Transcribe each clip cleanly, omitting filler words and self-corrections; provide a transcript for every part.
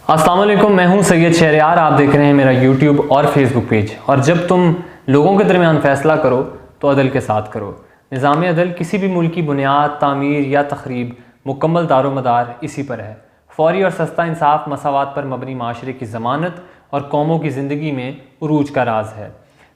अस्सलाम वालेकुम, मैं हूं सैयद शहरयार। आप देख रहे हैं मेरा यूट्यूब और फेसबुक पेज। और जब तुम लोगों के दरमियान फ़ैसला करो तो अदल के साथ करो। निज़ाम अदल किसी भी मुल्क की बुनियाद, तामीर या तखरीब मुकम्मल दारोमदार इसी पर है। फौरी और सस्ता इंसाफ, मसावात पर मबनी माशरे की ज़मानत और कौमों की ज़िंदगी में उरूज का राज है।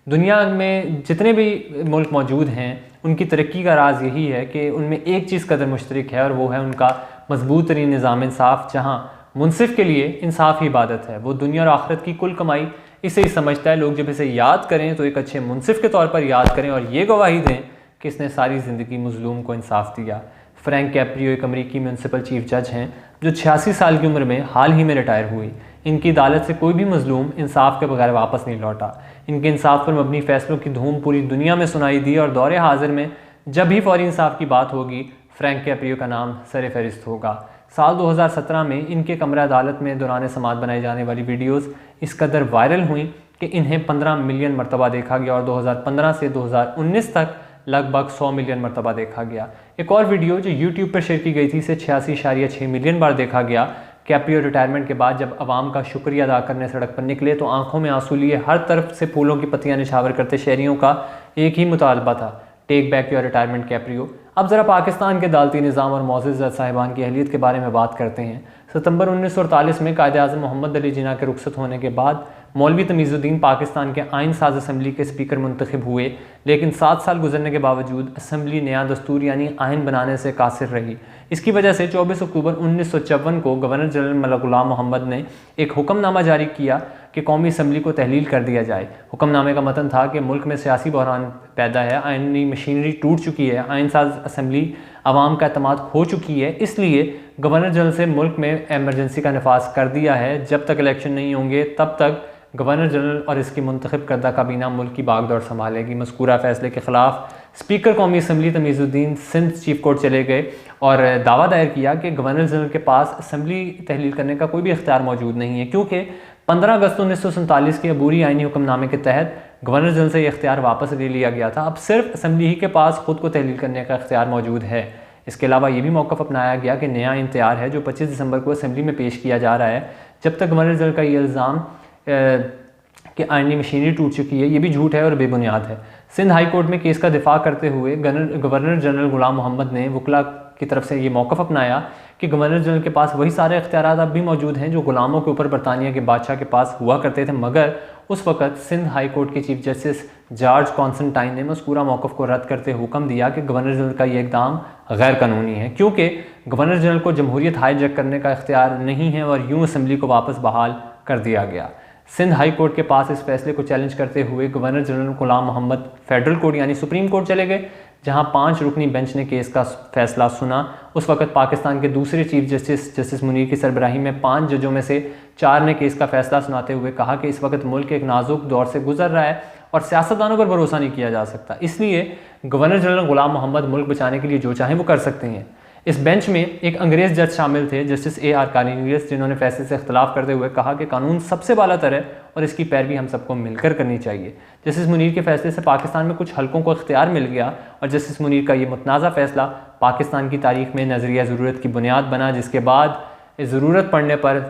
दुनिया में जितने भी मुल्क मौजूद हैं उनकी तरक्की का राज यही है कि उनमें एक चीज़ कदर मुश्तरक है और वो है उनका मजबूत तरीन निज़ाम इंसाफ, जहाँ मुनसिफ के लिए इंसाफ ही इबादत है। वो दुनिया और आखिरत की कुल कमाई इसे ही समझता है। लोग जब इसे याद करें तो एक अच्छे मुनसिफ के तौर पर याद करें और ये गवाही दें कि इसने सारी ज़िंदगी मजलूम को इंसाफ दिया। फ्रैंक कैप्रियो एक अमरीकी म्यूनसिपल चीफ जज हैं जो 86 साल की उम्र में हाल ही में रिटायर हुई। इनकी अदालत से कोई भी मजलूम इंसाफ के बगैर वापस नहीं लौटा। इनके इंसाफ पर मबनी फ़ैसलों की धूम पूरी दुनिया में सुनाई दी और दौरे हाजिर में जब भी फौरी इंसाफ की बात होगी फ्रैंक कैप्रियो का नाम सर फहरिस्त होगा। साल 2017 में इनके कमरा अदालत में दौरान समाअत बनाई जाने वाली वीडियोज़ इस कदर वायरल हुई कि इन्हें 15 मिलियन मरतबा देखा गया और 2015 से 2019 तक लगभग 100 मिलियन मरतबा देखा गया। एक और वीडियो जो यूट्यूब पर शेयर की गई थी इसे 86.6 मिलियन बार देखा गया। कैप्रियो रिटायरमेंट के बाद जब आवाम का शुक्रिया अदा करने सड़क पर निकले तो आंखों में आंसू लिए हर तरफ से फूलों की पत्तियां निछावर करते शहरियों का एक ही मुतालबा था, टेक बैक योर रिटायरमेंट कैप्रियो। अब ज़रा पाकिस्तान के अदालती निज़ाम और मोअज़्ज़ज़ जज साहिबान की अहलियत के बारे में बात करते हैं। सितंबर 1948 में कायद-ए-आज़म मोहम्मद अली जिन्ना के रुखसत होने के बाद मौलवी तमीज़ुद्दीन पाकिस्तान के आइन साज असम्बली के स्पीकर मुंतखब हुए, लेकिन 7 साल गुजरने के बावजूद असम्बली नया दस्तूर यानी आइन बनाने से कासिर रही। इसकी वजह से 24 अक्टूबर 1954 को गवर्नर जनरल मलक गुलाम मोहम्मद ने एक हुक्मनामा जारी किया कि कौमी असम्बली को तहलील कर दिया जाए। हुक्मनामे का मतन था कि मुल्क में सियासी बहरान पैदा है, आइनी मशीनरी टूट चुकी है, आइन साज असम्बली आवाम का एतमाद खो चुकी है, इसलिए गवर्नर जनरल से मुल्क में एमरजेंसी का नफाज कर दिया है। जब तक इलेक्शन नहीं होंगे तब तक गवर्नर जनरल और इसकी मुंतखब करदा काबीना मुल्क की बागडोर संभालेगी। मज़कूरा फैसले के खिलाफ स्पीकर कौमी assembly Tamizuddin Sindh chief court चले गए और दावा दायर किया कि गवर्नर जनरल के पास असम्बली तहलील करने का कोई भी इख्तियार मौजूद नहीं है, क्योंकि 15 अगस्त 1947 के अबूरी आइनी हुक्मनामे के तहत गवर्नर जनरल से यह इख्तियार वापस ले लिया गया था। अब सिर्फ असम्बली ही के पास खुद को तहलील करने का इख्तियार मौजूद है। इसके अलावा ये भी मौक़िफ़ अपनाया गया कि नया आइन तैयार है जो 25 दिसंबर को असम्बली में पेश किया जा रहा है। जब तक गवर्नर जनरल का ये इल्ज़ाम कि आइनी मशीनरी टूट चुकी है, ये भी झूठ है और बेबुनियाद है। सिंध हाई कोर्ट में केस का दिफा करते हुए गवर्नर जनरल गुलाम मोहम्मद ने वकला की तरफ से ये मौक़िफ़ अपनाया कि गवर्नर जनरल के पास वही सारे इख्तियारात अब भी मौजूद हैं जो गुलामों के ऊपर बरतानिया के बादशाह के पास हुआ करते थे, मगर उस वक़्त सिंध हाई कोर्ट के चीफ जस्टिस जॉर्ज कॉन्स्टेंटाइन ने मज़कूरा मौक़िफ़ को रद्द करते हुक्म दिया कि गवर्नर जनरल का ये इक़दाम गैर कानूनी है, क्योंकि गवर्नर जनरल को जमहूरियत हाईजैक करने का इख्तियार नहीं है और यूँ असम्बली को वापस बहाल कर दिया गया। सिंध हाई कोर्ट के पास इस फैसले को चैलेंज करते हुए गवर्नर जनरल गुलाम मोहम्मद फेडरल कोर्ट यानी सुप्रीम कोर्ट चले गए, जहां 5 रुकनी बेंच ने केस का फैसला सुना। उस वक्त पाकिस्तान के दूसरे चीफ जस्टिस मुनीर की सरबराही में 5 जजों में से 4 ने केस का फैसला सुनाते हुए कहा कि इस वक्त मुल्क एक नाजुक दौर से गुजर रहा है और सियासतदानों पर भरोसा नहीं किया जा सकता, इसलिए गवर्नर जनरल गुलाम मोहम्मद मुल्क बचाने के लिए जो चाहें वो कर सकते हैं। इस बेंच में एक अंग्रेज़ जज शामिल थे, जस्टिस A.R. कार्निलियस, जिन्होंने फैसले से इख्तलाफ करते हुए कहा कि कानून सबसे बालातर है और इसकी पैरवी हम सबको मिलकर करनी चाहिए। जस्टिस मुनीर के फैसले से पाकिस्तान में कुछ हलकों को इख्तियार मिल गया और जस्टिस मुनीर का ये मुतनाज़ा फैसला पाकिस्तान की तारीख में नज़रिया ज़रूरत की बुनियाद बना, जिसके बाद ज़रूरत पड़ने पर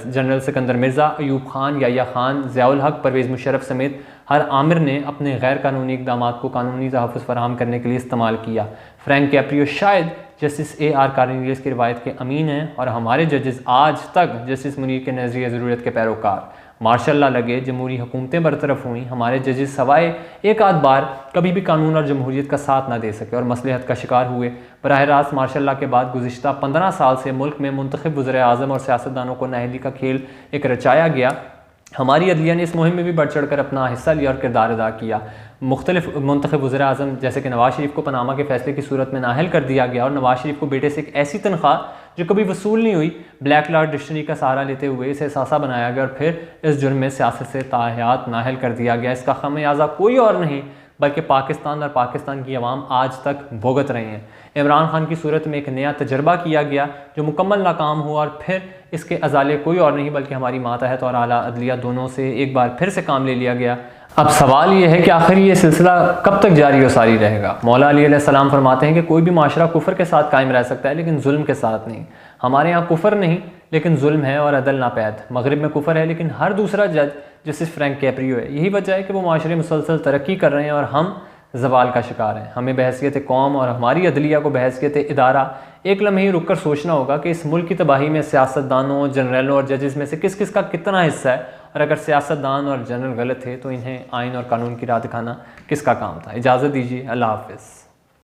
जनरल सिकंदर मिर्ज़ा, अयूब खान, याह्या खान, ज़ियाउल हक, परवेज़ मुशर्रफ समेत हर आमिर ने अपने गैर कानूनी इक़दामात को कानूनी तहफ़्फ़ुज़ फराहम करने के लिए इस्तेमाल किया। फ्रैंक कैप्रियो शायद जस्टिस A.R. कार्निलियस की रिवायत के अमीन हैं और हमारे जजेस आज तक जस्टिस मुनीर के नज़रिया ज़रूरत के पैरोकार। मार्शाल्लाह लगे, जमहूरी हुकूमतें बरतरफ हुई, हमारे जजेस सवाए एक आध बार कभी भी कानून और जमहूरियत का साथ ना दे सके और मसलहत का शिकार हुए। बराह रास्त मार्शाल्लाह के बाद गुज़िश्ता 15 साल से मुल्क में मुंतखब वज़ीर-ए-आज़म और सियासतदानों को नाअहली का खेल एक रचाया गया। हमारी अदलिया ने इस मुहिम में भी बढ़ चढ़ कर अपना हिस्सा लिया और किरदार अदा किया। मुख्तलिफ मुंतखब वज़ीर-ए-आज़म जैसे कि नवाज़ शरीफ को पनामा के फैसले की सूरत में नाअहल कर दिया गया और नवाज़ शरीफ को बेटे से एक ऐसी तनख्वाह जो कभी वसूल नहीं हुई ब्लैक लॉ डिक्शनरी का सहारा लेते हुए इसे सासा बनाया गया और फिर इस जुर्म में सियासत से ताहयात नाअहल कर दिया गया। इसका खमियाजा कोई और नहीं बल्कि पाकिस्तान और पाकिस्तान की आवाम आज तक भुगत रहे हैं। इमरान खान की सूरत में एक नया तजर्बा किया गया जो मुकम्मल नाकाम हुआ और फिर इसके अजाले कोई और नहीं बल्कि हमारी मातहत और आला अदलिया दोनों से एक बार फिर से काम ले लिया गया। अब सवाल ये है कि आखिर ये सिलसिला कब तक जारी और सारी रहेगा। मौला अली अलैहिस्सलाम फरमाते हैं कि कोई भी माशरा कुफर के साथ कायम रह सकता है लेकिन जुल्म के साथ नहीं। हमारे यहाँ कुफर नहीं लेकिन जुल्म है और अदल नापैद। मगरिब में कुफर है लेकिन हर दूसरा जज जस्टिस फ्रैंक कैप्रियो है। यही वजह है कि वो माशरे मुसलसल तरक्की कर रहे हैं और हम जवाल का शिकार हैं। हमें बहैसियत कौम और हमारी अदलिया को बहैसियत इदारा एक लम्हे ही रुक कर सोचना होगा कि इस मुल्क की तबाही में सियासतदानों, जनरलों और जजेस में से किस किस का कितना हिस्सा है, और अगर सियासतदान और जनरल गलत थे तो इन्हें आइन और कानून की राह दिखाना किसका काम था। इजाज़त दीजिए, अल्लाह हाफ़िज़।